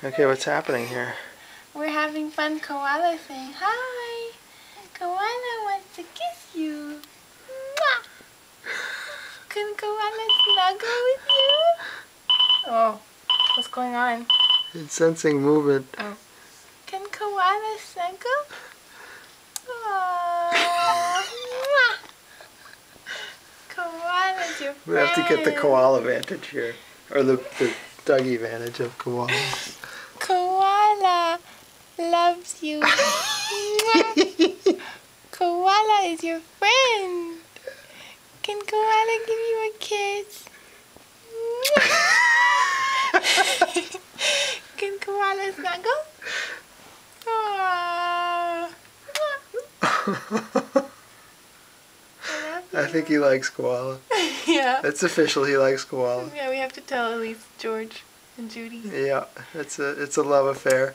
Okay, what's happening here? We're having fun. Koala saying hi. Koala wants to kiss you. Mwah! Can Koala snuggle with you? Oh, what's going on? It's sensing movement. Oh. Can Koala snuggle? Oh, mwah! Koala's your friend. We have to get the koala vantage here. Or the Dougie vantage of koala. Koala loves you. Koala is your friend. Can Koala give you a kiss? Can Koala snuggle? Aww. I think he likes koala. Yeah. It's official, he likes koala. Yeah, we have to tell Elise, George, and Judy. Yeah, it's a love affair.